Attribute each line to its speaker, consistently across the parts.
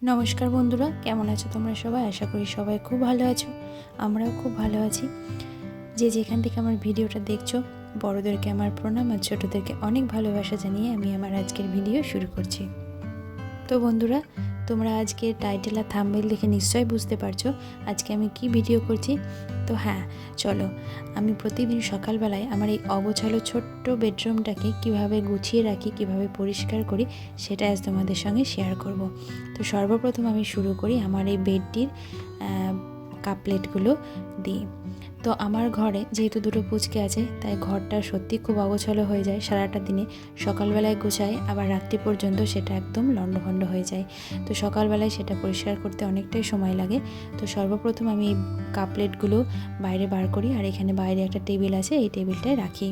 Speaker 1: নমস্কার বন্ধুরা, কেমন আছো তোমরা সবাই? আশা করি সবাই খুব ভালো আছো। আমরাও খুব ভালো আছি। যে যেখান থেকে আমার ভিডিওটা দেখছো, বড়োদেরকে আমার প্রণাম আর ছোটোদেরকে অনেক ভালোবাসা জানিয়ে আমি আমার আজকের ভিডিও শুরু করছি। তো বন্ধুরা, তোমরা আজকে টাইটেল আর থাম্বনেল দেখে নিশ্চয়ই বুঝতে পারছো আজকে আমি কি ভিডিও করছি। তো হ্যাঁ, চলো আমি প্রতিদিন সকালবেলায় আমার এই অগোছালো ছোট্ট বেডরুমটাকে কিভাবে গুছিয়ে রাখি, কিভাবে পরিষ্কার করি, সেটা আজ তোমাদের সঙ্গে শেয়ার করব। তো সর্বপ্রথম আমি শুরু করি আমার এই বেডটির কাপ প্লেটগুলো দিয়ে। তো আমার ঘরে যেহেতু দুটো পুচকে আছে, তাই ঘরটা সত্যি খুব অগোছালো হয়ে যায় সারাটা দিনে। সকালবেলায় গোছাই, আবার রাত্রি পর্যন্ত সেটা একদম লণ্ডভণ্ড হয়ে যায়। তো সকালবেলায় সেটা পরিষ্কার করতে অনেকটাই সময় লাগে। তো সর্বপ্রথম আমি এই কাপ প্লেটগুলো বাইরে বার করি, আর এখানে বাইরে একটা টেবিল আছে, এই টেবিলটায় রাখি।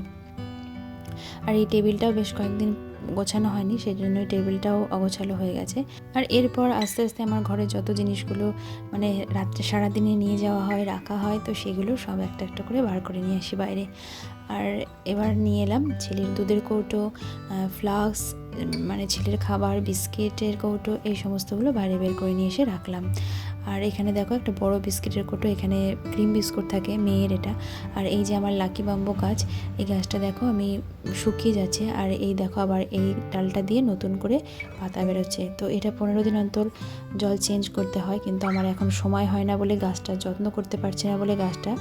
Speaker 1: আর এই টেবিলটাও বেশ কয়েকদিন গোছানো হয়নি, সেই জন্য টেবিলটাও অগোছালো হয়ে গেছে। আর এরপর আস্তে আস্তে আমার ঘরে যত জিনিসগুলো মানে রাত্রে সারাদিনে নিয়ে যাওয়া হয়, রাখা হয়, তো সেগুলো সব একটা একটা করে বার করে নিয়ে আসি বাইরে। আর এবার নিয়ে এলাম ছেলের দুধের কৌটো, ফ্লাস্ক, মানে ছেলের খাবার, বিস্কিটের কৌটো, এই সমস্তগুলো বাইরে বের করে নিয়ে এসে রাখলাম। আর এখানে দেখো একটা বড় বিস্কিটের কৌটো, এখানে ক্রিম বিস্কুট থাকে মেয়ের এটা। আর এই যে আমার লাকি বাম্বু গাছ, এই গাছটা দেখো আমি শুকিয়ে যাচ্ছে, আর এই দেখো আবার এই ডালটা দিয়ে নতুন করে পাতা বেরোচ্ছে। তো এটা 15 দিন অন্তর জল চেঞ্জ করতে হয়, কিন্তু আমার এখন সময় হয় না বলে, গাছটা যত্ন করতে পারছি না বলে গাছটা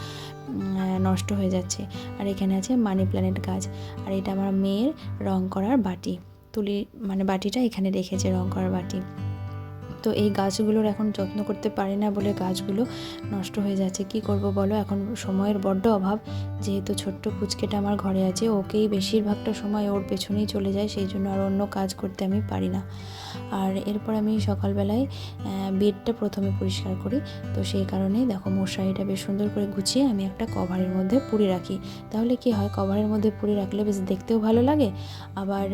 Speaker 1: নষ্ট হয়ে যাচ্ছে। আর এখানে আছে মানি প্ল্যানেট গাছ। আর এটা আমার মেয়ের রং করার বাটি, তুলি মানে বাটিটা এখানে রেখেছে, রং করার বাটি। তো এই গাছগুলোর এখন যত্ন করতে পারি না বলে গাছগুলো নষ্ট হয়ে যাচ্ছে। কি করব বলো, এখন সময়ের বড্ড অভাব। যেহেতু ছোট্ট পুচকেটা আমার ঘরে আছে, ওকেই বেশিরভাগটা সময় ওর পেছনেই চলে যায়, সেই জন্য আর অন্য কাজ করতে আমি পারি না। আর এরপর আমি সকালবেলায় বেডটা প্রথমে পরিষ্কার করি। তো সেই কারণেই দেখো মশারিটা বেশ সুন্দর করে গুছিয়ে আমি একটা কভারের মধ্যে পুরে রাখি। তাহলে কি হয়, কভারের মধ্যে পুরে রাখলে বেশ দেখতেও ভালো লাগে, আবার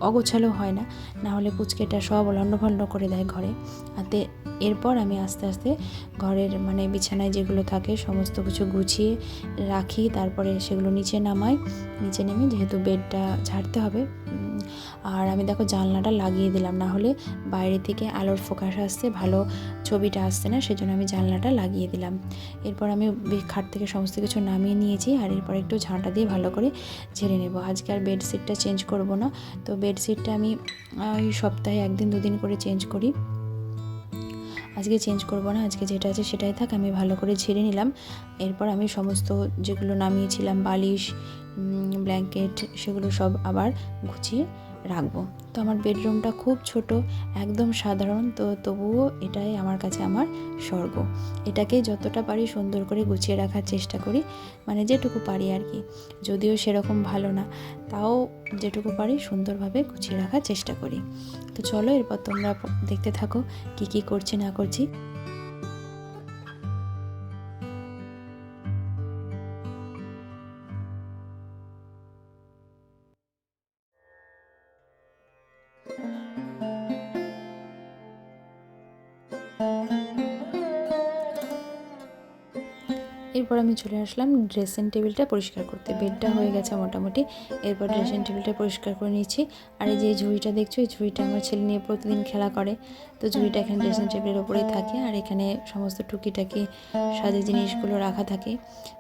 Speaker 1: অগোছালো হয় না। না হলে পুচকেটা সব লণ্ডভণ্ড করে দেয় ঘরে হাতে। এরপর আমি আস্তে আস্তে ঘরের মানে বিছানায় যেগুলো থাকে সমস্ত কিছু গুছিয়ে রাখি, তারপরে সেগুলো নিচে নামাই। নিচে নেমে যেহেতু বেডটা ঝাড়তে হবে, আর আমি দেখো জানলাটা লাগিয়ে দিলাম, না হলে বাইরে থেকে আলোর ফোকাস আসছে, ভালো ছবিটা আসছে না, সেজন্য আমি জানলাটা লাগিয়ে দিলাম। এরপর আমি খাট থেকে সমস্ত কিছু নামিয়ে নিয়েছি, আর এরপর একটু ঝাঁটা দিয়ে ভালো করে ঝেড়ে নেব। আজকে আর বেডশিটটা চেঞ্জ করব না। তো বেডশিটটা আমি ওই সপ্তাহে 1 দিন 2 দিন করে চেঞ্জ করি। আজকে চেঞ্জ করব না, আজকে যেটা আছে সেটাই থাক। আমি ভালো করে ঝেড়ে নিলাম। এরপর আমি সমস্ত যেগুলো নামিয়েছিলাম, বালিশ, ব্ল্যাঙ্কেট, সেগুলো সব আবার গুছিয়ে রাখবো। তো আমার বেডরুমটা খুব ছোট, একদম সাধারণ, তো তবুও এটাই আমার কাছে আমার স্বর্গ। এটাকে যতটা পারি সুন্দর করে গুছিয়ে রাখার চেষ্টা করি, মানে যেটুকু পারি আর কি। যদিও সেরকম ভালো না, তাও যেটুকু পারি সুন্দরভাবে গুছিয়ে রাখার চেষ্টা করি। তো চলো এরপর তোমরা দেখতে থাকো কি কি করছি না করছি। এরপর আমি চলে আসলাম ড্রেসিং টেবিলটা পরিষ্কার করতে। বেডটা হয়ে গেছে মোটামুটি, এরপর ড্রেসিং টেবিলটা পরিষ্কার করে নিচ্ছি। আর এই যে ঝুড়িটা দেখছো, এই ঝুড়িটা আমার ছেলে নিয়ে প্রতিদিন খেলা করে। তো ঝুড়িটা এখানে ড্রেসিং টেবিলের ওপরেই থাকে, আর এখানে সমস্ত টুকিটাকি সাজের জিনিসগুলো রাখা থাকে।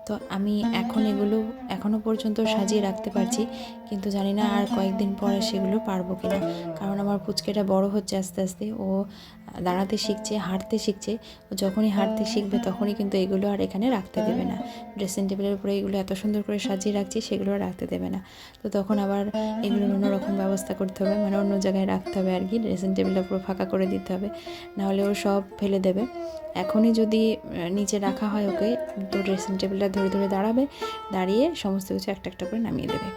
Speaker 1: তো আমি এখন এগুলো এখনও পর্যন্ত সাজিয়ে রাখতে পারছি, কিন্তু জানি না আর কয়েকদিন পরে সেগুলো পারবো কিনা। কারণ আমার পুচকেটা বড় হচ্ছে আস্তে আস্তে, ও দাঁড়াতে শিখছে, হাঁটতে শিখছে। ও যখনই হাঁটতে শিখবে তখনই কিন্তু এগুলো আর এখানে রাখতে দেবে না। ড্রেসিং টেবিলের উপরে এগুলো এত সুন্দর করে সাজিয়ে রাখছি, সেগুলো আর রাখতে দেবে না। তো তখন আবার এগুলোর অন্যরকম ব্যবস্থা করতে হবে, মানে অন্য জায়গায় রাখতে হবে আর কি। ড্রেসিং টেবিলটা পুরো ফাঁকা করে দিতে হবে, নাহলে ও সব ফেলে দেবে। এখনই যদি নিচে রাখা হয় ওকে, তো ড্রেসিং টেবিলটা ধরে ধরে দাঁড়াবে, দাঁড়িয়ে সমস্ত কিছু একটা একটা করে নামিয়ে দেবে।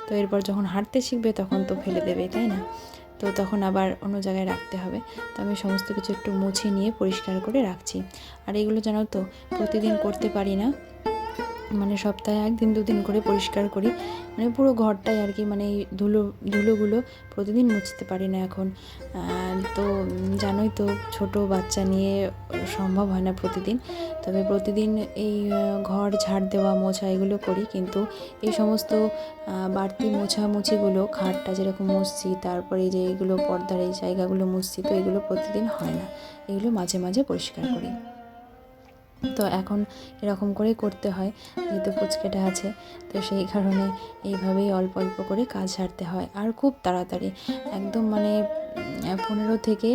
Speaker 1: তো এরপর যখন হাঁটতে শিখবে তখন তো ফেলে দেবে, তাই না? তো তখন আবার অন্য জায়গায় রাখতে হবে। তো আমি সমস্ত কিছু একটু মুছে নিয়ে পরিষ্কার করে রাখছি। আর এগুলো জানো তো প্রতিদিন করতে পারি না, মানে সপ্তাহে 1 দিন 2 দিন করে পরিষ্কার করি, মানে পুরো ঘরটাই আর কি। মানে এই ধুলোগুলো প্রতিদিন মুছতে পারি না এখন। তো জানোই তো, ছোট বাচ্চা নিয়ে সম্ভব হয় না প্রতিদিন। তবে প্রতিদিন এই ঘর ঝাড় দেওয়া, মোছা এগুলো করি, কিন্তু এই সমস্ত বাড়তি মোছামুছিগুলো, খাটটা যেরকম মুছছি, তারপরে যে এগুলো পর্দার এই জায়গাগুলো মুছছি, তো এগুলো প্রতিদিন হয় না, এগুলো মাঝে মাঝে পরিষ্কার করি। তো এখন এরকম করেই করতে হয়, যেহেতু পুচকেটা আছে, তো সেই কারণে এইভাবেই অল্প অল্প করে কাজ সারতে হয়। আর খুব তাড়াতাড়ি, একদম মানে 15 থেকে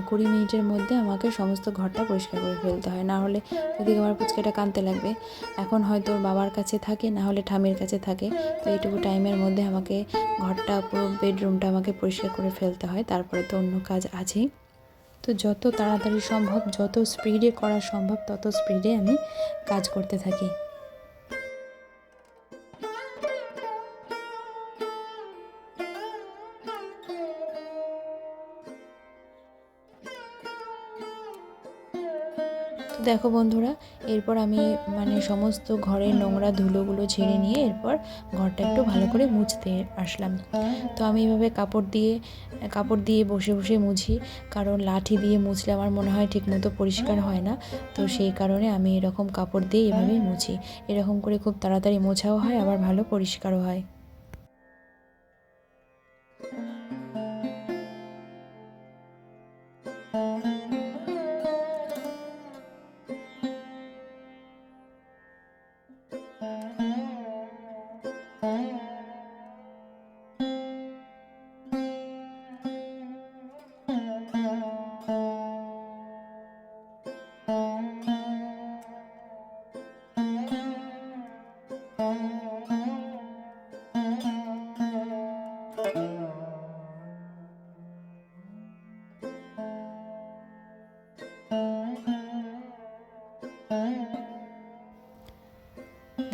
Speaker 1: 20 মিনিটের মধ্যে আমাকে সমস্ত ঘরটা পরিষ্কার করে ফেলতে হয়, না হলে ওদিকে আমার পুচকেটা কাঁদতে লাগবে। এখন হয়তো ওর বাবার কাছে থাকে, না হলে ঠামির কাছে থাকে, তো এইটুকু টাইমের মধ্যে আমাকে ঘরটা, পুরো বেডরুমটা আমাকে পরিষ্কার করে ফেলতে হয়। তারপরে তো অন্য কাজ আছেই। তো যত তাড়াতাড়ি সম্ভব, যত স্পিডে করা সম্ভব, তত স্পিডে আমি কাজ করতে থাকি। তো দেখো বন্ধুরা, এরপর আমি মানে সমস্ত ঘরের নোংরা ধুলোগুলো ঝেড়ে নিয়ে এরপর ঘরটা একটু ভালো করে মুছতে আসলাম। তো আমি এইভাবে কাপড় দিয়ে বসে বসে মুছি, কারণ লাঠি দিয়ে মুছলে আমার মনে হয় ঠিকমতো পরিষ্কার হয় না। তো সেই কারণে আমি এরকম কাপড় দিয়ে এভাবেই মুছি। এরকম করে খুব তাড়াতাড়ি মোছাও হয়, আবার ভালো পরিষ্কারও হয়।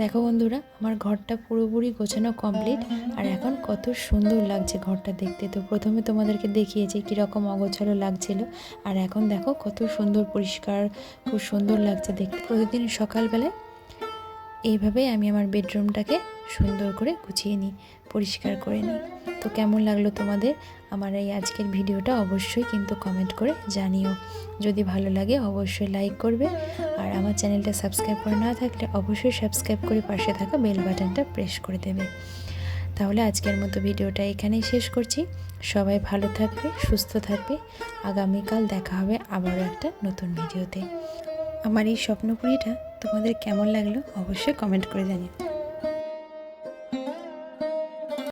Speaker 1: দেখো বন্ধুরা, আমার ঘরটা পুরোপুরি গোছানো কমপ্লিট, আর এখন কত সুন্দর লাগছে ঘরটা দেখতে। তো প্রথমে তোমাদেরকে দেখিয়েছি কীরকম অগোছালো লাগছিল, আর এখন দেখো কত সুন্দর পরিষ্কার, খুব সুন্দর লাগছে দেখতে। প্রতিদিন সকালবেলায় এইভাবেই আমি আমার বেডরুমটাকে সুন্দর করে গুছিয়ে নিই, পরিষ্কার করে নিই। তো কেমন লাগলো তোমাদের আমার এই আজকের ভিডিওটা অবশ্যই কিন্তু কমেন্ট করে জানিও। যদি ভালো লাগে অবশ্যই লাইক করবে, আর আমার চ্যানেলটা সাবস্ক্রাইব করে না থাকলে অবশ্যই সাবস্ক্রাইব করে পাশে থাকা বেল বাটনটা প্রেস করে দেবে। তাহলে আজকের মতো ভিডিওটা এখানেই শেষ করছি। সবাই ভালো থাকবে, সুস্থ থাকবে। আগামীকাল দেখা হবে আবারও একটা নতুন ভিডিওতে। আমার এই স্বপ্নপুরীটা তোমাদের কেমন লাগলো অবশ্যই কমেন্ট করে জানিও।